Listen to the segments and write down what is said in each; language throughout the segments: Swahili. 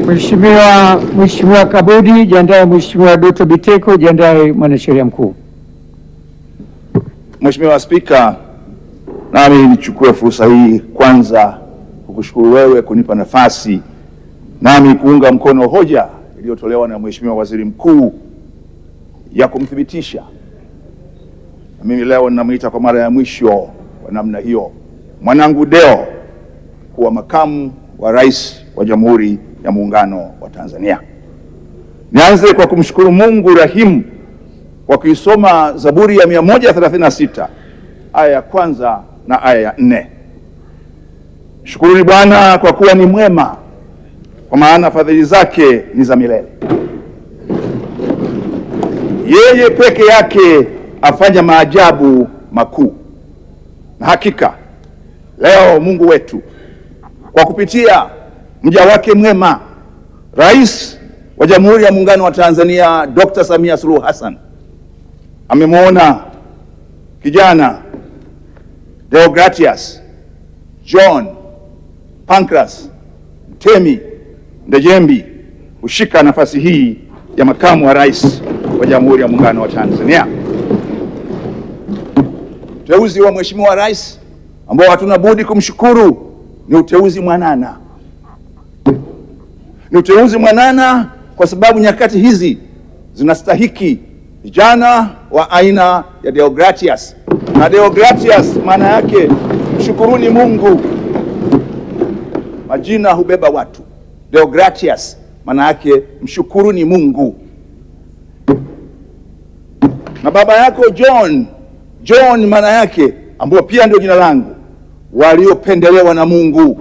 Mheshimiwa Kabudi, jiandae. Mheshimiwa Doto Biteko, jiandae. Mwanasheria mkuu. Mheshimiwa Spika, nami nichukue fursa hii kwanza kukushukuru wewe kunipa nafasi nami kuunga mkono hoja iliyotolewa na Mheshimiwa Waziri Mkuu ya kumthibitisha, na mimi leo ninamuita kwa mara ya mwisho kwa namna hiyo, mwanangu Deo kuwa makamu wa rais wa Jamhuri ya Muungano wa Tanzania. Nianze kwa kumshukuru Mungu rahimu kwa kuisoma Zaburi ya 136 aya ya kwanza na aya ya 4. Shukuruni Bwana kwa kuwa ni mwema, kwa maana fadhili zake ni za milele. Yeye peke yake afanya maajabu makuu. Na hakika leo Mungu wetu kwa kupitia mja wake mwema, Rais wa Jamhuri ya Muungano wa Tanzania Dr. Samia Suluhu Hassan, amemwona kijana Deogratias John Pancras Mtemi Ndejembi kushika nafasi hii ya makamu wa rais wa Jamhuri ya Muungano wa Tanzania. Uteuzi wa Mheshimiwa Rais ambao hatuna budi kumshukuru ni uteuzi mwanana. Ni uteuzi mwanana kwa sababu nyakati hizi zinastahiki vijana wa aina ya Deogratias. Na Deogratias maana yake mshukuruni Mungu. Majina hubeba watu. Deogratias maana yake mshukuruni Mungu. Na baba yako John maana yake, ambao pia ndio jina langu, waliopendelewa na Mungu.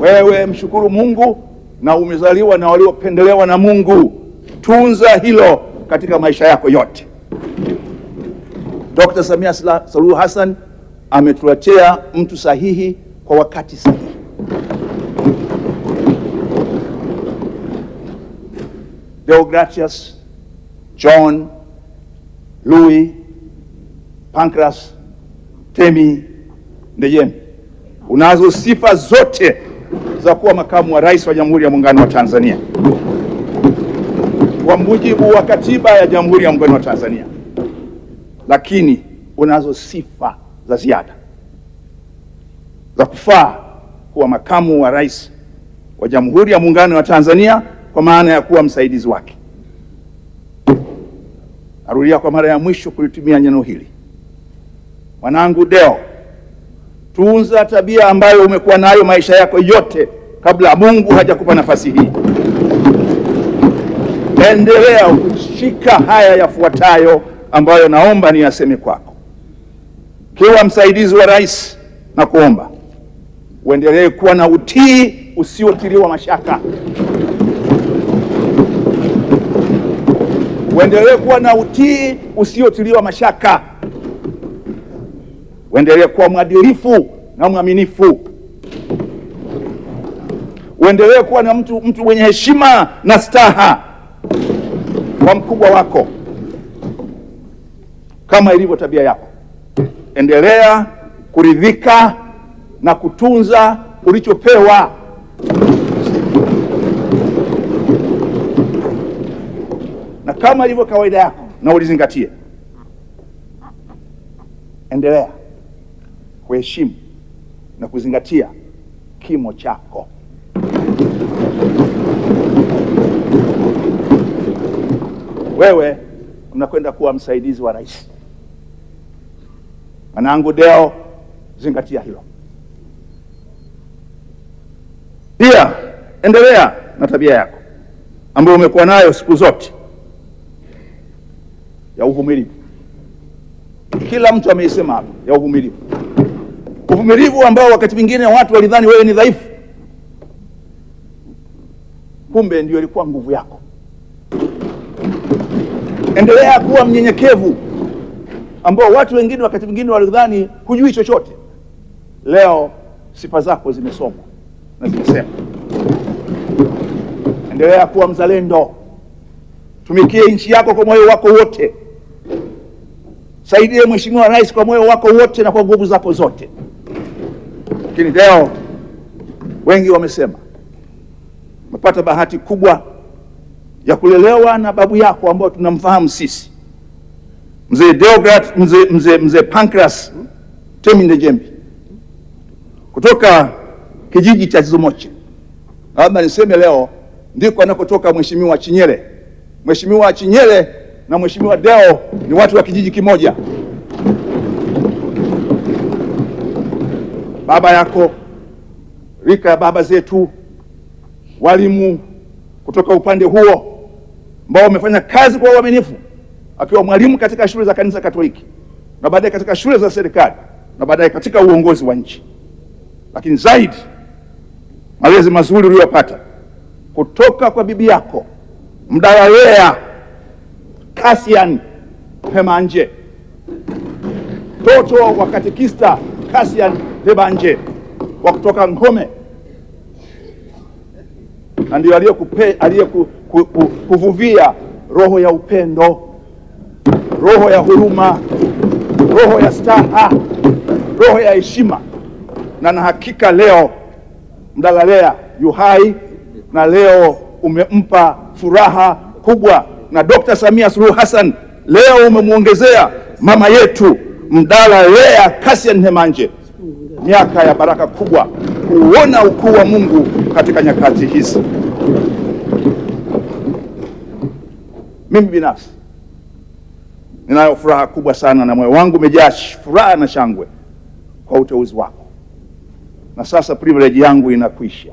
Wewe mshukuru Mungu na umezaliwa na waliopendelewa na Mungu. Tunza hilo katika maisha yako yote. Dr. Samia Suluhu Hassan ametuletea mtu sahihi kwa wakati sahihi. Deogratias John Louis Pancras Temi Ndejembi, unazo sifa zote za kuwa makamu wa rais wa Jamhuri ya Muungano wa Tanzania kwa mujibu wa katiba ya Jamhuri ya Muungano wa Tanzania, lakini unazo sifa za ziada za kufaa kuwa makamu wa rais wa Jamhuri ya Muungano wa Tanzania, kwa maana ya kuwa msaidizi wake. Narudia kwa mara ya mwisho kulitumia neno hili. Mwanangu Deo, tunza tabia ambayo umekuwa nayo maisha yako yote kabla Mungu hajakupa nafasi hii. Endelea kushika haya yafuatayo ambayo naomba niyaseme kwako. Kiwa msaidizi wa rais, na kuomba uendelee kuwa na utii usiotiliwa mashaka. Uendelee kuwa na utii usiotiliwa mashaka. Uendelee kuwa mwadilifu na mwaminifu. Uendelee kuwa na mtu mwenye heshima na staha kwa mkubwa wako kama ilivyo tabia yako. Endelea kuridhika na kutunza ulichopewa. Na kama ilivyo kawaida yako, na ulizingatie, endelea kuheshimu na kuzingatia kimo chako. Wewe unakwenda kuwa msaidizi wa rais. Mwanangu Deo, zingatia hilo. Pia endelea na tabia yako ambayo umekuwa nayo siku zote ya uvumilivu. Kila mtu ameisema hapo, ya uvumilivu. Uvumilivu ambao wakati mwingine watu walidhani wewe ni dhaifu, kumbe ndio ilikuwa nguvu yako. Endelea kuwa mnyenyekevu ambao watu wengine wakati mwingine walidhani hujui chochote. Leo sifa zako zimesomwa na zimesema. Endelea kuwa mzalendo. Tumikie nchi yako kwa moyo wako wote. Saidie Mheshimiwa Rais kwa moyo wako wote na kwa nguvu zako zote. Lakini leo Wengi wamesema umepata bahati kubwa ya kulelewa na babu yako ambao tunamfahamu sisi, mzee Deogratias, mzee Pancras Temi Ndejembi kutoka kijiji cha Zumoche. Labda niseme leo ndiko anakotoka Mheshimiwa Chinyele. Mheshimiwa Chinyele na Mheshimiwa Deo ni watu wa kijiji kimoja. Baba yako, rika ya baba zetu, walimu kutoka upande huo ambao wamefanya kazi kwa uaminifu, akiwa mwalimu katika shule za kanisa Katoliki na baadaye katika shule za serikali na baadaye katika uongozi wa nchi. Lakini zaidi malezi mazuri uliyopata kutoka kwa bibi yako Mdalalea Cassian Hemanje, mtoto wa katekista Cassian Lebanje wa kutoka Ngome, na ndio aliyekuvuvia roho ya upendo, roho ya huruma, roho ya staha, roho ya heshima. Na hakika leo Mdalalea yu hai, na leo umempa furaha kubwa, na Dr. Samia Suluhu Hassan leo umemwongezea mama yetu Mdalalea Cassian Hemanje miaka ya baraka kubwa, kuona ukuu wa Mungu katika nyakati hizi. Mimi binafsi ninayo furaha kubwa sana, na moyo wangu umejaa furaha na shangwe kwa uteuzi wako. Na sasa privilege yangu inakwisha.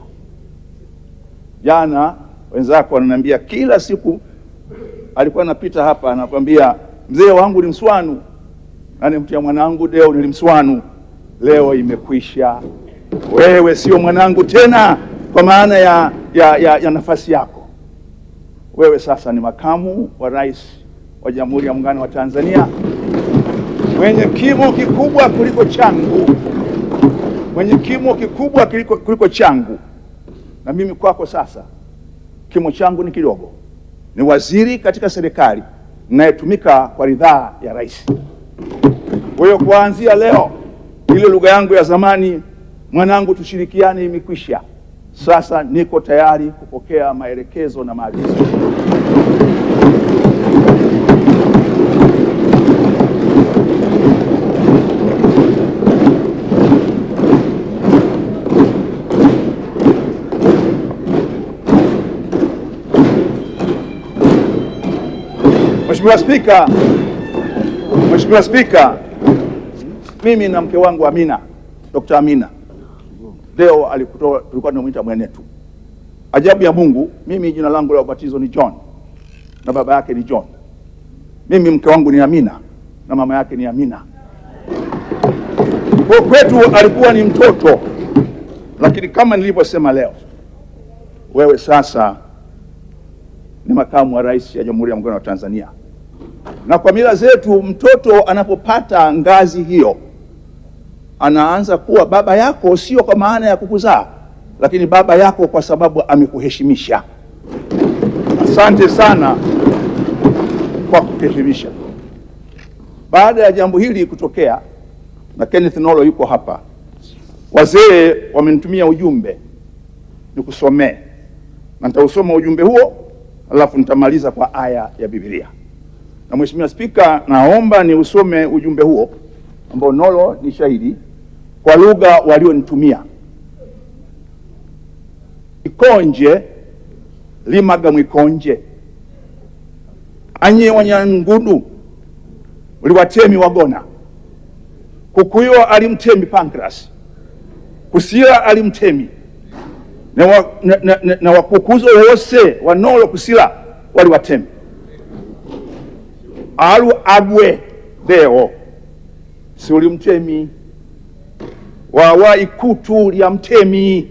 Jana wenzako wananiambia, kila siku alikuwa anapita hapa anakwambia, mzee wangu ni Mswanu na nimtia mwanangu Deo ni Mswanu. Leo imekwisha. Wewe sio mwanangu tena kwa maana ya nafasi yako. Wewe sasa ni makamu wa rais wa Jamhuri ya Muungano wa Tanzania, mwenye kimo kikubwa kuliko changu, mwenye kimo kikubwa kuliko changu. Na mimi kwako sasa kimo changu ni kidogo, ni waziri katika serikali ninayetumika kwa ridhaa ya rais. Kwa hiyo kuanzia leo ile lugha yangu ya zamani, mwanangu tushirikiane, imekwisha. Sasa niko tayari kupokea maelekezo na maagizo. Mheshimiwa Spika, mimi na mke wangu Amina, Dr. Amina Deo tulikuwa tunamuita mwenetu. Ajabu ya Mungu, mimi jina langu la ubatizo ni John na baba yake ni John. Mimi mke wangu ni Amina na mama yake ni Amina. Kwa kwetu alikuwa ni mtoto, lakini kama nilivyosema leo, wewe sasa ni makamu wa rais ya Jamhuri ya Muungano wa Tanzania. Na kwa mila zetu, mtoto anapopata ngazi hiyo anaanza kuwa baba yako, sio kwa maana ya kukuzaa, lakini baba yako kwa sababu amekuheshimisha. Asante sana kwa kuheshimisha. Baada ya jambo hili kutokea, na Kenneth Nolo yuko hapa, wazee wamenitumia ujumbe nikusomee, na nitausoma ujumbe huo alafu nitamaliza kwa aya ya Biblia. Na Mheshimiwa Spika, naomba ni usome ujumbe huo ambao Nolo ni shahidi kwa lugha walionitumia. Ikonje limaga mwikonje anye wanyangudu uliwatemi wagona, kukuyo alimtemi Pancras, kusila alimtemi, na wakukuzo wose wa Nolo kusila waliwatemi. Alu agwe Deo si ulimtemi, wawa ikutu lya mtemi,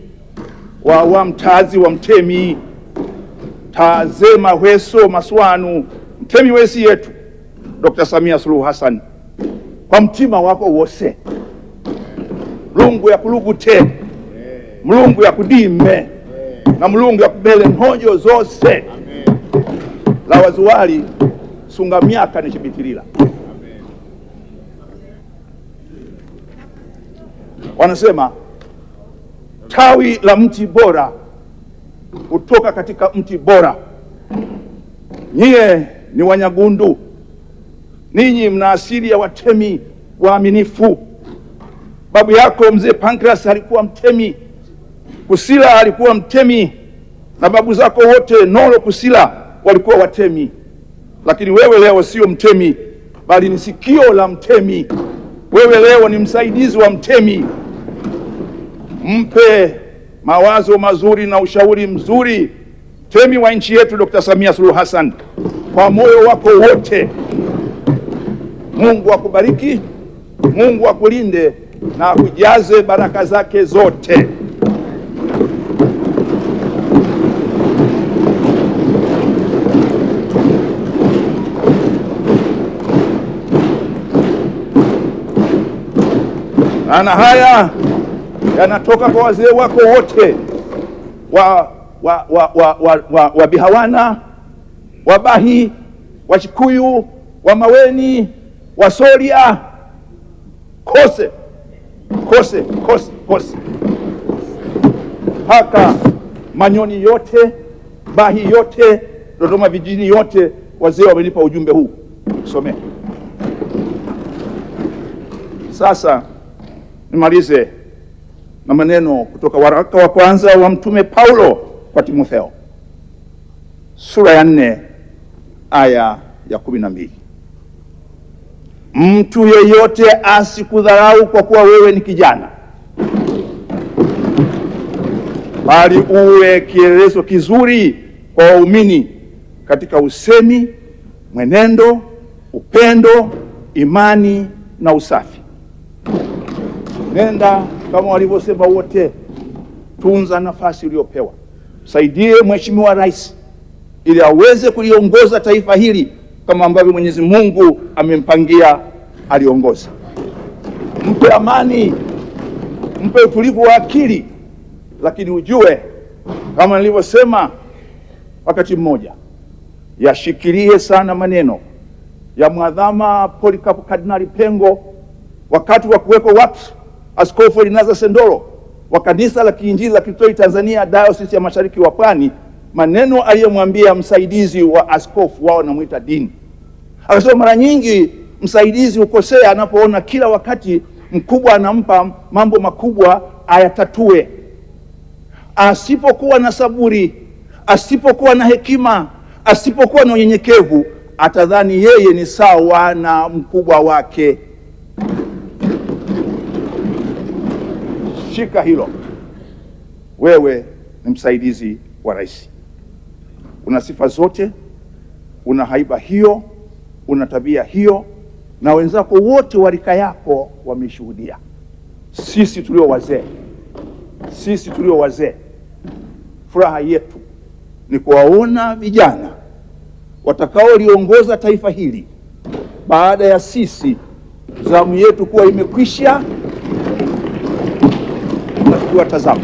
wawa mtazi wa mtemi, tazema weso Maswanu, mtemi wesi yetu Dr. Samia Suluhu Hassan, kwa mtima wako wose, mlungu ya kulugute, mlungu ya kudime, na mlungu ya kubele nhojo zose, la wazuwali sunga miaka nichibitilila. Wanasema tawi la mti bora kutoka katika mti bora. Nyie ni Wanyagundu, ninyi mna asili ya watemi waaminifu. Babu yako mzee Pancras alikuwa mtemi, Kusila alikuwa mtemi, na babu zako wote Nolo Kusila walikuwa watemi. Lakini wewe leo sio mtemi, bali ni sikio la mtemi. Wewe leo ni msaidizi wa mtemi. Mpe mawazo mazuri na ushauri mzuri mtemi wa nchi yetu Dr. Samia Suluhu Hassan kwa moyo wako wote. Mungu akubariki, Mungu akulinde na akujaze baraka zake zote. Na haya yanatoka kwa wazee wako wote wa Bihawana, Wabahi, Wachikuyu, Wamaweni, Wasoria, Kose mpaka Manyoni yote, Bahi yote, Dodoma vijijini yote, wazee wamenipa ujumbe huu. Somea. Sasa nimalize na maneno kutoka waraka wa kwanza wa Mtume Paulo kwa Timotheo, sura ya 4 aya ya 12. Mtu yeyote asikudharau kwa kuwa wewe ni kijana, bali uwe kielelezo kizuri kwa waumini katika usemi, mwenendo, upendo, imani na usafi. Nenda kama walivyosema wote, tunza nafasi uliyopewa. Saidie Mheshimiwa Rais ili aweze kuliongoza taifa hili kama ambavyo Mwenyezi Mungu amempangia aliongoza. Mpe amani, mpe utulivu wa akili, lakini ujue kama nilivyosema wakati mmoja, yashikilie sana maneno ya Mwadhama Polycarp Kardinali Pengo wakati wa kuwekwa wakfu Askofu Elinaza Sendoro wa Kanisa la Kiinjili la Kitoliki Tanzania Dayosisi ya Mashariki wa Pwani, maneno aliyomwambia msaidizi wa askofu wao namuita Dini. Akasema mara nyingi msaidizi ukosea anapoona kila wakati mkubwa anampa mambo makubwa ayatatue. Asipokuwa na saburi, asipokuwa na hekima, asipokuwa na unyenyekevu, atadhani yeye ni sawa na mkubwa wake. Shika hilo. Wewe ni msaidizi wa rais, una sifa zote, una haiba hiyo, una tabia hiyo, na wenzako wote wa rika yako wameshuhudia. Sisi tulio wazee, furaha yetu ni kuwaona vijana watakaoliongoza taifa hili baada ya sisi zamu yetu kuwa imekwisha, na tukiwatazama.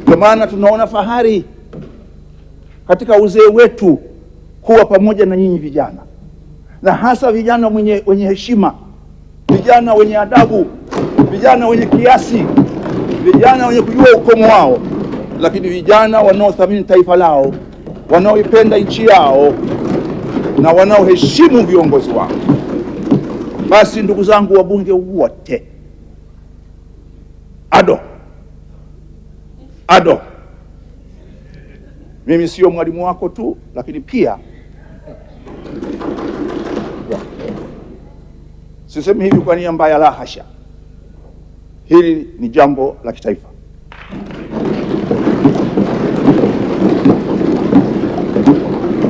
Kwa maana tunaona fahari katika uzee wetu kuwa pamoja na nyinyi vijana, na hasa vijana wenye heshima, vijana wenye adabu, vijana wenye kiasi, vijana wenye kujua ukomo wao, lakini vijana wanaothamini taifa lao, wanaoipenda nchi yao na wanaoheshimu viongozi wao. Basi ndugu zangu wabunge wote, ado, mimi sio mwalimu wako tu, lakini pia sisemi hivi kwa nia mbaya, la hasha. Hili ni jambo la kitaifa.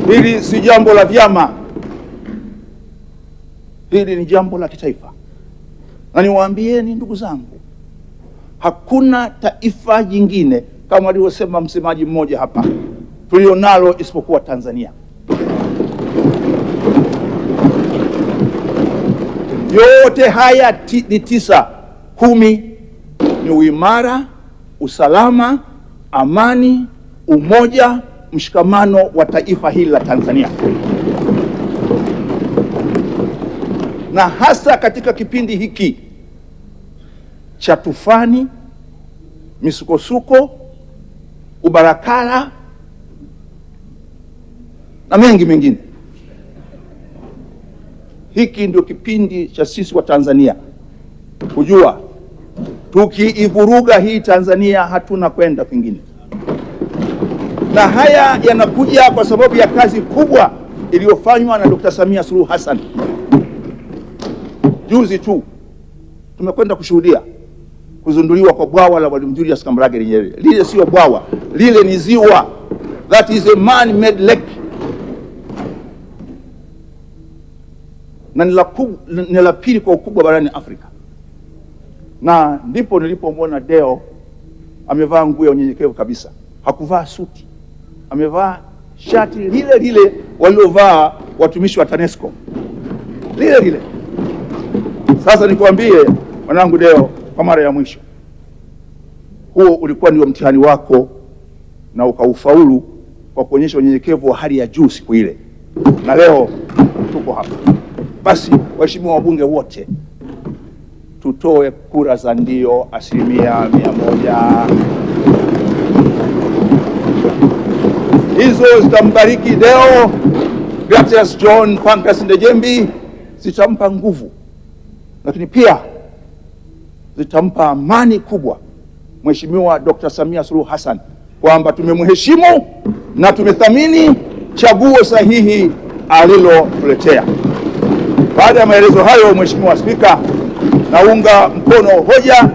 Hili si jambo la vyama, hili ni jambo la kitaifa. Na niwaambieni ndugu zangu, hakuna taifa jingine kama alivyosema msemaji mmoja hapa tulionalo isipokuwa Tanzania. Yote haya ni 9, 10 ni uimara, usalama, amani, umoja, mshikamano wa taifa hili la Tanzania. Na hasa katika kipindi hiki cha tufani, misukosuko, ubarakala na mengi mengine. Hiki ndio kipindi cha sisi wa Tanzania kujua tukiivuruga hii Tanzania hatuna kwenda kwingine, na haya yanakuja kwa sababu ya kazi kubwa iliyofanywa na Dr. Samia Suluhu Hassan. Juzi tu tumekwenda kushuhudia kuzunduliwa kwa bwawa la Mwalimu Julius Kambarage Nyerere. Lile sio bwawa, lile ni ziwa. That is a man-made lake. Na ni la pili kwa ukubwa barani Afrika. Na ndipo nilipomwona Deo amevaa nguo ya unyenyekevu kabisa. Hakuvaa suti. Amevaa shati lile lile waliovaa watumishi wa TANESCO. Lile lile. Sasa nikwambie mwanangu Deo, kwa mara ya mwisho, huo ulikuwa ndio mtihani wako na ukaufaulu kwa kuonyesha unyenyekevu wa hali ya juu siku ile. Na leo tuko hapa. Basi waheshimiwa wabunge wote, tutoe kura za ndio 100%. Hizo zitambariki Deo Gratias John Pancras Ndejembi, zitampa nguvu, lakini pia zitampa amani kubwa Mheshimiwa Dr. Samia Suluhu Hassan kwamba tumemheshimu na tumethamini chaguo sahihi alilotuletea. Baada ya maelezo hayo, Mheshimiwa Spika, naunga mkono hoja,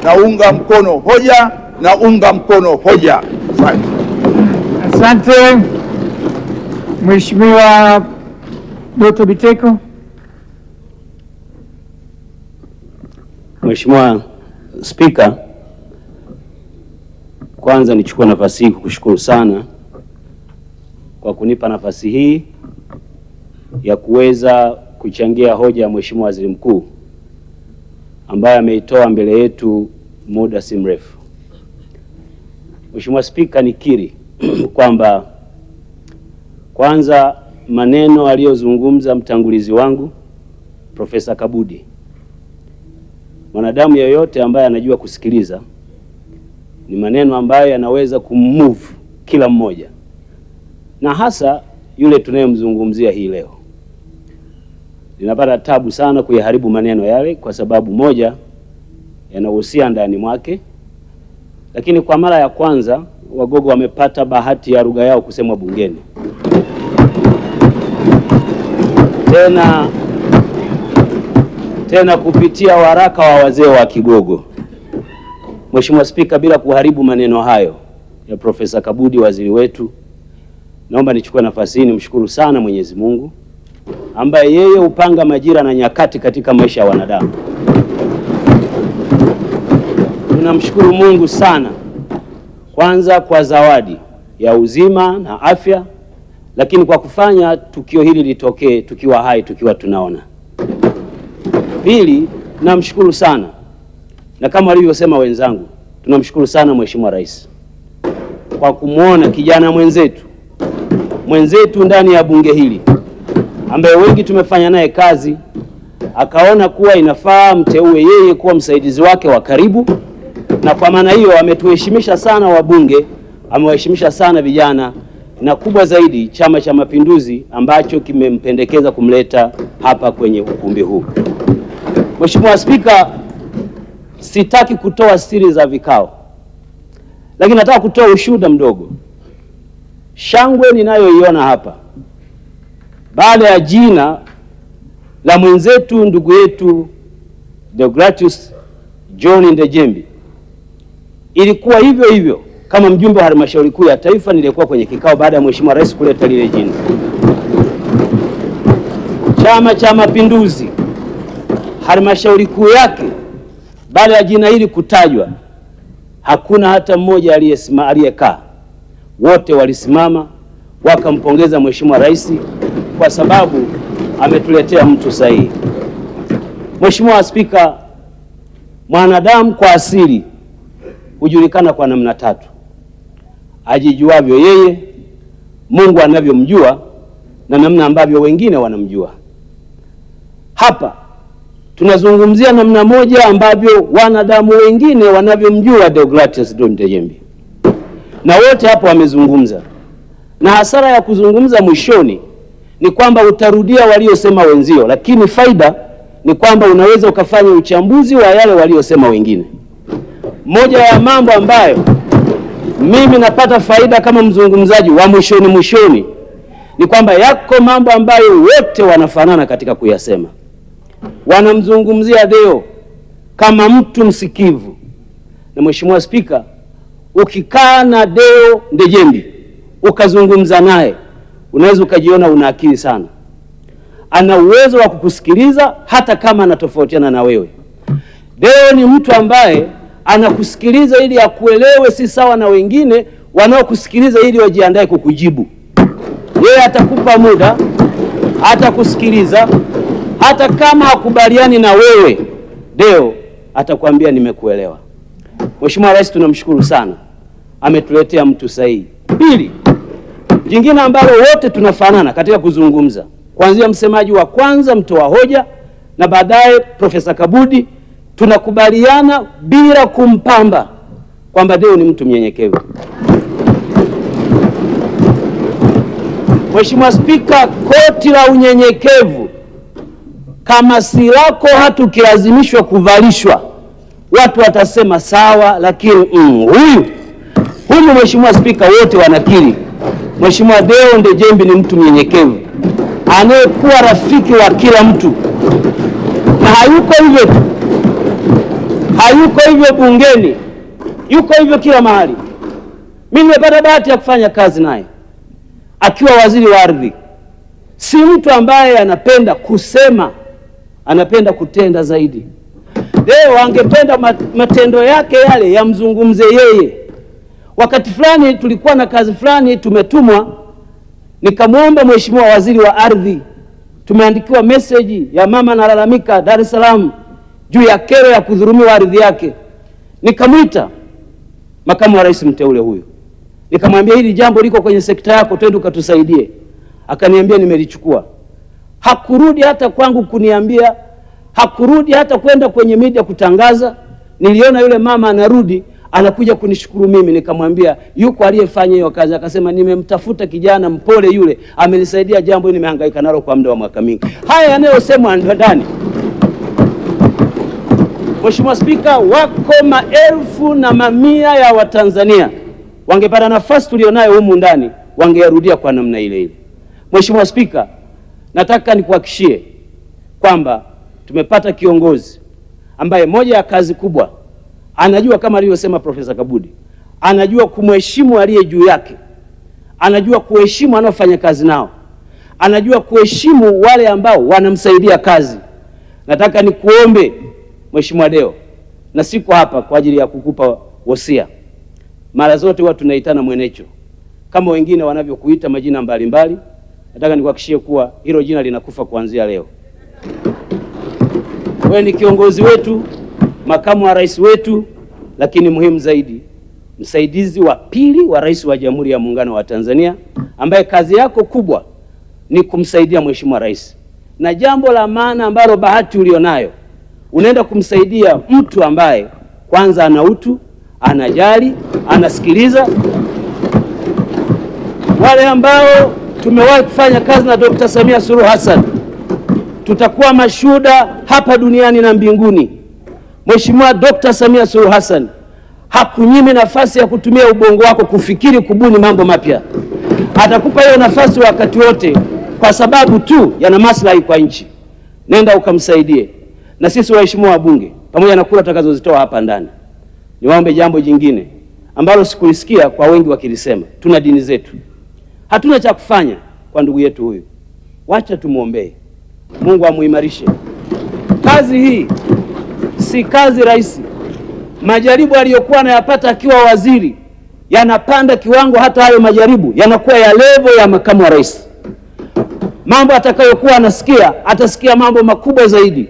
naunga mkono hoja, naunga mkono hoja. Asante. Mheshimiwa Dr. Biteko. Mheshimiwa Spika, kwanza nichukue nafasi hii kukushukuru sana kwa kunipa nafasi hii ya kuweza kuchangia hoja ya Mheshimiwa Waziri Mkuu ambaye ameitoa mbele yetu muda si mrefu. Mheshimiwa Spika, nikiri kwamba kwanza maneno aliyozungumza mtangulizi wangu Profesa Kabudi, mwanadamu yeyote ambaye anajua kusikiliza, ni maneno ambayo yanaweza kummove kila mmoja, na hasa yule tunayemzungumzia hii leo. Ninapata tabu sana kuyaharibu maneno yale kwa sababu moja, yanahusia ndani mwake, lakini kwa mara ya kwanza Wagogo wamepata bahati ya lugha yao kusemwa bungeni. Tena kupitia waraka wa wazee wa Kigogo. Mheshimiwa Spika, bila kuharibu maneno hayo ya Profesa Kabudi, waziri wetu, naomba nichukue nafasi hii nimshukuru sana Mwenyezi Mungu ambaye yeye hupanga majira na nyakati katika maisha ya wanadamu. Tunamshukuru Mungu sana, kwanza kwa zawadi ya uzima na afya, lakini kwa kufanya tukio hili litokee tukiwa hai, tukiwa tunaona. Pili, namshukuru sana, na kama walivyosema wenzangu, tunamshukuru sana Mheshimiwa Rais kwa kumwona kijana mwenzetu ndani ya bunge hili ambaye wengi tumefanya naye kazi, akaona kuwa inafaa mteue yeye kuwa msaidizi wake wa karibu, na kwa maana hiyo ametuheshimisha sana wabunge, amewaheshimisha sana vijana, na kubwa zaidi Chama cha Mapinduzi ambacho kimempendekeza kumleta hapa kwenye ukumbi huu. Mheshimiwa Spika, sitaki kutoa siri za vikao, lakini nataka kutoa ushuhuda mdogo. Shangwe ninayoiona hapa baada ya jina la mwenzetu ndugu yetu Deogratius John Ndejembi ilikuwa hivyo hivyo kama mjumbe wa halmashauri kuu ya taifa nilikuwa kwenye kikao baada ya Mheshimiwa Rais kuleta lile jina. Chama cha Mapinduzi halmashauri kuu yake baada ya jina hili kutajwa, hakuna hata mmoja aliyekaa. Wote walisimama wakampongeza Mheshimiwa Rais kwa sababu ametuletea mtu sahihi. Mheshimiwa Spika, mwanadamu kwa asili hujulikana kwa namna tatu: ajijuavyo yeye, Mungu anavyomjua, na namna ambavyo wengine wanamjua. Hapa tunazungumzia namna moja ambavyo wanadamu wengine wanavyomjua Deogratias Ndejembi, na wote hapo wamezungumza, na hasara ya kuzungumza mwishoni ni kwamba utarudia waliosema wenzio, lakini faida ni kwamba unaweza ukafanya uchambuzi wa yale waliosema wengine. Moja ya mambo ambayo mimi napata faida kama mzungumzaji wa mwishoni ni kwamba yako mambo ambayo wote wanafanana katika kuyasema. Wanamzungumzia Deo kama mtu msikivu, na Mheshimiwa Spika, ukikaa na Deo Ndejembi ukazungumza naye unaweza ukajiona una akili sana. Ana uwezo wa kukusikiliza hata kama anatofautiana na wewe. Deo ni mtu ambaye anakusikiliza ili akuelewe, si sawa na wengine wanaokusikiliza ili wajiandae kukujibu. Yeye atakupa muda, atakusikiliza, hata kama hakubaliani na wewe, Deo atakwambia nimekuelewa. Mheshimiwa Rais, tunamshukuru sana, ametuletea mtu sahihi. Pili, jingine ambalo wote tunafanana katika kuzungumza, kuanzia msemaji wa kwanza, mtoa hoja, na baadaye Profesa Kabudi, tunakubaliana bila kumpamba kwamba Deo ni mtu mnyenyekevu. Mheshimiwa Spika, koti la unyenyekevu kama si lako hata ukilazimishwa kuvalishwa, watu watasema sawa, lakini huyu Mheshimiwa Spika, wote wanakiri Mheshimiwa Deo Ndejembi ni mtu mnyenyekevu anayekuwa rafiki wa kila mtu, na hayuko hivyo bungeni, yuko hivyo kila mahali. Mimi nimepata bahati ya kufanya kazi naye akiwa waziri wa ardhi. Si mtu ambaye anapenda kusema, anapenda kutenda zaidi. Deo angependa matendo yake yale yamzungumze yeye. Wakati fulani tulikuwa na kazi fulani tumetumwa, nikamwomba Mheshimiwa waziri wa ardhi, tumeandikiwa message ya mama analalamika Dar es Salaam juu ya kero ya kudhulumiwa ardhi yake. Nikamwita makamu wa rais mteule huyu, nikamwambia hili jambo liko kwenye sekta yako, twende ukatusaidie. Akaniambia nimelichukua. Hakurudi hata kwangu kuniambia, hakurudi hata kwenda kwenye media kutangaza. Niliona yule mama anarudi, anakuja kunishukuru mimi. Nikamwambia yuko aliyefanya hiyo kazi. Akasema nimemtafuta kijana mpole yule, amenisaidia jambo hili nimehangaika nalo kwa muda wa mwaka mingi. Haya yanayosemwa ndani. Mheshimiwa Spika, wako maelfu na mamia ya Watanzania wangepata nafasi tulionayo humu ndani, wangerudia kwa namna ile ile. Mheshimiwa Spika, nataka nikuhakikishie kwamba tumepata kiongozi ambaye moja ya kazi kubwa anajua, kama alivyosema Profesa Kabudi, anajua kumheshimu aliye juu yake, anajua kuheshimu anaofanya kazi nao, anajua kuheshimu wale ambao wanamsaidia kazi. Nataka nikuombe Mheshimiwa Deo, na siko hapa kwa ajili ya kukupa wosia. Mara zote huwa tunaitana mwenecho kama wengine wanavyokuita majina mbalimbali. Nataka nikuhakikishie kuwa hilo jina linakufa kuanzia leo. Wewe ni kiongozi wetu, makamu wa rais wetu, lakini muhimu zaidi, msaidizi wa pili wa rais wa Jamhuri ya Muungano wa Tanzania, ambaye kazi yako kubwa ni kumsaidia Mheshimiwa Rais. Na jambo la maana ambalo bahati ulionayo, unaenda kumsaidia mtu ambaye kwanza ana utu, anajali, anasikiliza. Wale ambao tumewahi kufanya kazi na Dr. Samia Suluhu Hassan tutakuwa mashuhuda hapa duniani na mbinguni. Mheshimiwa Dr. Samia Suluhu Hassan hakunyimi nafasi ya kutumia ubongo wako kufikiri, kubuni mambo mapya. Atakupa hiyo nafasi wakati wote kwa sababu tu yana maslahi kwa nchi. Nenda ukamsaidie. Na sisi waheshimiwa wabunge, pamoja na kura tutakazozitoa hapa ndani, niwaombe jambo jingine ambalo sikulisikia kwa wengi wakilisema. Tuna dini zetu, hatuna cha kufanya kwa ndugu yetu huyu. Wacha tumuombee Mungu amuimarishe. Kazi hii si kazi rahisi. Majaribu aliyokuwa anayapata akiwa waziri yanapanda kiwango, hata hayo majaribu yanakuwa ya level ya makamu wa rais. Mambo atakayokuwa anasikia, atasikia mambo makubwa zaidi.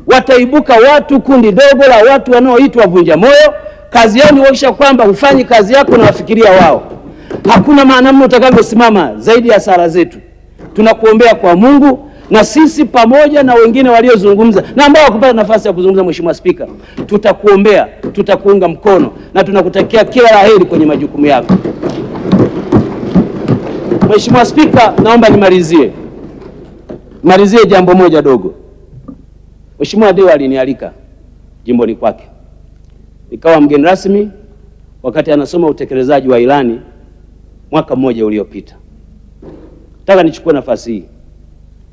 Wataibuka watu, kundi dogo la watu wanaoitwa vunja moyo. Kazi yao ni kuhakikisha kwamba hufanyi kazi yako na wafikiria wao. Hakuna maana mno utakavyosimama zaidi ya sala zetu. Tunakuombea kwa Mungu, na sisi pamoja na wengine waliozungumza na ambao wakupata nafasi ya kuzungumza, Mheshimiwa Spika, tutakuombea, tutakuunga mkono na tunakutakia kila laheri kwenye majukumu yako. Mheshimiwa Spika, naomba nimalizie jambo moja dogo. Mheshimiwa Deo alinialika jimboni kwake, nikawa mgeni rasmi wakati anasoma utekelezaji wa ilani mwaka mmoja uliopita. Nataka nichukue nafasi hii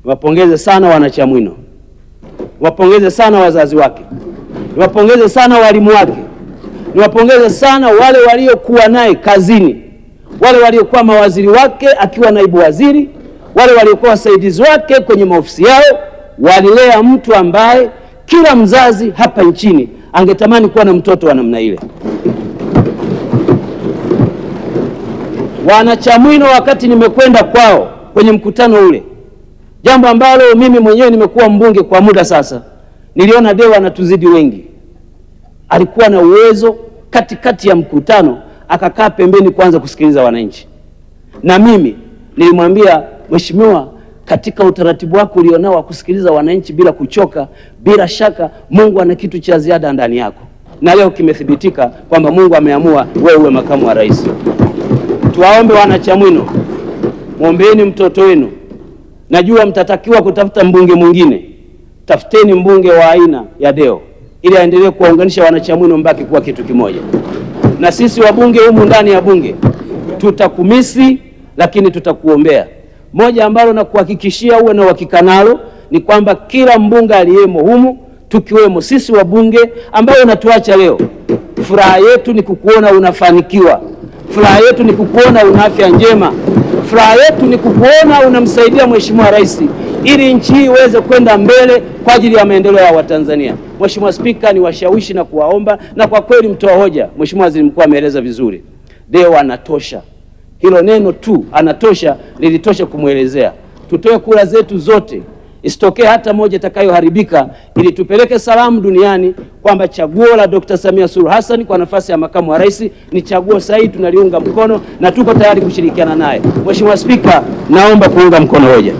niwapongeze sana wanachamwino, niwapongeze sana wazazi wake, niwapongeze sana walimu wake, niwapongeze sana wale waliokuwa naye kazini, wale waliokuwa mawaziri wake akiwa naibu waziri, wale waliokuwa wasaidizi wake kwenye maofisi yao. Walilea mtu ambaye kila mzazi hapa nchini angetamani kuwa na mtoto wa namna ile. Wanachamwino, wakati nimekwenda kwao kwenye mkutano ule, jambo ambalo mimi mwenyewe nimekuwa mbunge kwa muda sasa, niliona Deo anatuzidi wengi. Alikuwa na uwezo katikati ya mkutano akakaa pembeni kwanza kusikiliza wananchi, na mimi nilimwambia, Mheshimiwa, katika utaratibu wako ulionao wa kusikiliza wananchi bila kuchoka, bila shaka Mungu ana kitu cha ziada ndani yako, na leo kimethibitika kwamba Mungu ameamua wewe uwe makamu wa rais. Tuwaombe wanachamwino, muombeeni mtoto wenu. Najua mtatakiwa kutafuta mbunge mwingine, tafuteni mbunge wa aina ya Deo ili aendelee kuwaunganisha wanachamwino mbaki kuwa kitu kimoja. Na sisi wabunge humu ndani ya bunge tutakumisi, lakini tutakuombea. Moja ambalo na kuhakikishia uwe na uhakika nalo ni kwamba kila mbunge aliyemo humu, tukiwemo sisi wabunge ambao unatuacha leo, furaha yetu ni kukuona unafanikiwa, furaha yetu ni kukuona una afya njema, furaha yetu ni kukuona unamsaidia Mheshimiwa Rais ili nchi hii iweze kwenda mbele kwa ajili ya maendeleo ya Watanzania. Mheshimiwa Spika, ni washawishi na kuwaomba, na kwa kweli mtoa hoja Mheshimiwa Waziri Mkuu ameeleza vizuri. Deo anatosha. Hilo neno tu anatosha lilitosha kumwelezea. Tutoe kura zetu zote, isitokee hata moja itakayoharibika, ili tupeleke salamu duniani kwamba chaguo la Dr. Samia Suluhu Hassan kwa nafasi ya makamu wa rais ni chaguo sahihi, tunaliunga mkono na tuko tayari kushirikiana naye. Mheshimiwa Spika, naomba kuunga mkono hoja.